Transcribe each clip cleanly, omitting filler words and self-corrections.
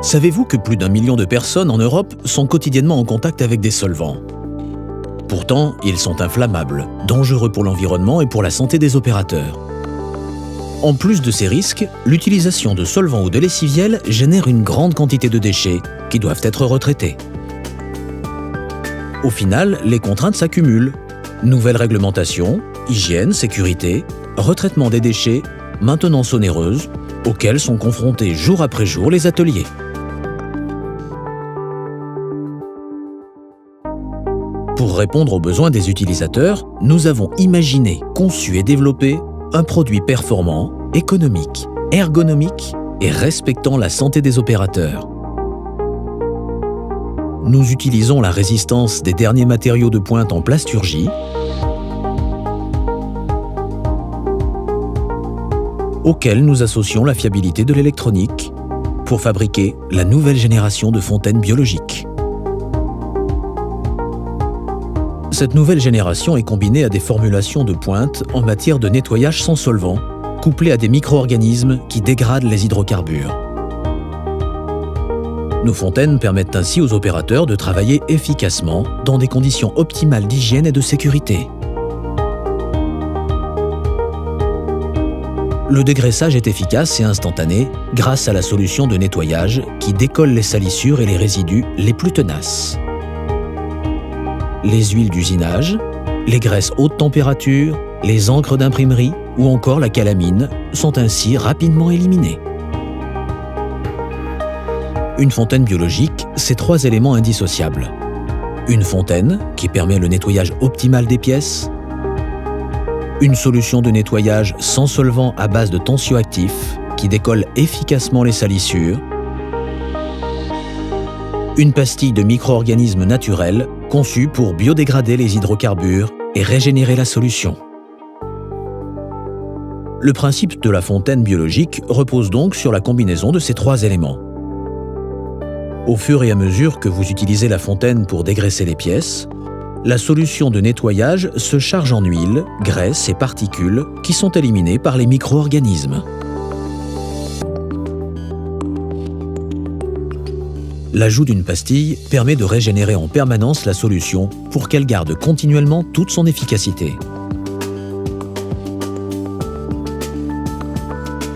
Savez-vous que plus d'1 million de personnes en Europe sont quotidiennement en contact avec des solvants? Pourtant, ils sont inflammables, dangereux pour l'environnement et pour la santé des opérateurs. En plus de ces risques, l'utilisation de solvants ou de lessiviels génère une grande quantité de déchets qui doivent être retraités. Au final, les contraintes s'accumulent. Nouvelles réglementations, hygiène, sécurité, retraitement des déchets, maintenance onéreuse, auxquelles sont confrontés jour après jour les ateliers. Pour répondre aux besoins des utilisateurs, nous avons imaginé, conçu et développé un produit performant, économique, ergonomique et respectant la santé des opérateurs. Nous utilisons la résistance des derniers matériaux de pointe en plasturgie, auxquels nous associons la fiabilité de l'électronique pour fabriquer la nouvelle génération de fontaines biologiques. Cette nouvelle génération est combinée à des formulations de pointe en matière de nettoyage sans solvant, couplées à des micro-organismes qui dégradent les hydrocarbures. Nos fontaines permettent ainsi aux opérateurs de travailler efficacement dans des conditions optimales d'hygiène et de sécurité. Le dégraissage est efficace et instantané grâce à la solution de nettoyage qui décolle les salissures et les résidus les plus tenaces. Les huiles d'usinage, les graisses haute température, les encres d'imprimerie ou encore la calamine sont ainsi rapidement éliminées. Une fontaine biologique, c'est 3 éléments indissociables. Une fontaine, qui permet le nettoyage optimal des pièces. Une solution de nettoyage sans solvant à base de tensioactifs, qui décolle efficacement les salissures. Une pastille de micro-organismes naturels, conçue pour biodégrader les hydrocarbures et régénérer la solution. Le principe de la fontaine biologique repose donc sur la combinaison de ces 3 éléments. Au fur et à mesure que vous utilisez la fontaine pour dégraisser les pièces, la solution de nettoyage se charge en huile, graisse et particules qui sont éliminées par les micro-organismes. L'ajout d'une pastille permet de régénérer en permanence la solution pour qu'elle garde continuellement toute son efficacité.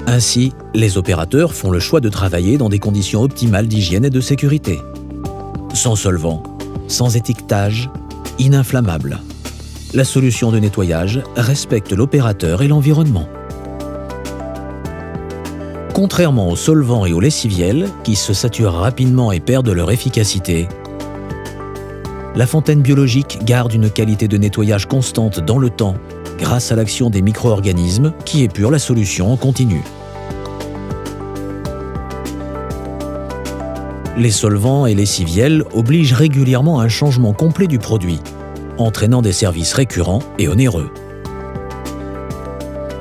Ainsi, les opérateurs font le choix de travailler dans des conditions optimales d'hygiène et de sécurité. Sans solvant, sans étiquetage, ininflammable. La solution de nettoyage respecte l'opérateur et l'environnement. Contrairement aux solvants et aux lessiviels, qui se saturent rapidement et perdent leur efficacité, la fontaine biologique garde une qualité de nettoyage constante dans le temps grâce à l'action des micro-organismes qui épurent la solution en continu. Les solvants et lessiviels obligent régulièrement à un changement complet du produit, entraînant des services récurrents et onéreux.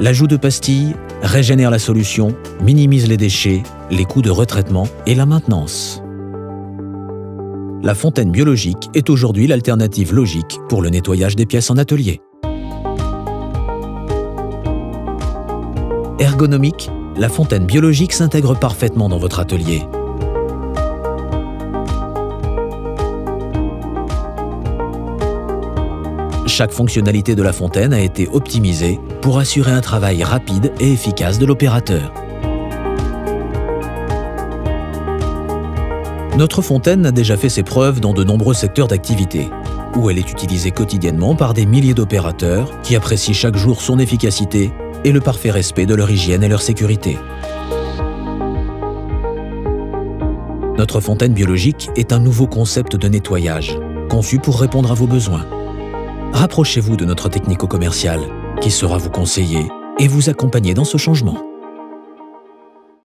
L'ajout de pastilles régénère la solution, minimise les déchets, les coûts de retraitement et la maintenance. La fontaine biologique est aujourd'hui l'alternative logique pour le nettoyage des pièces en atelier. Ergonomique, la fontaine biologique s'intègre parfaitement dans votre atelier. Chaque fonctionnalité de la fontaine a été optimisée pour assurer un travail rapide et efficace de l'opérateur. Notre fontaine a déjà fait ses preuves dans de nombreux secteurs d'activité, où elle est utilisée quotidiennement par des milliers d'opérateurs qui apprécient chaque jour son efficacité et le parfait respect de leur hygiène et leur sécurité. Notre fontaine biologique est un nouveau concept de nettoyage, conçu pour répondre à vos besoins. Rapprochez-vous de notre technico-commercial qui saura vous conseiller et vous accompagner dans ce changement.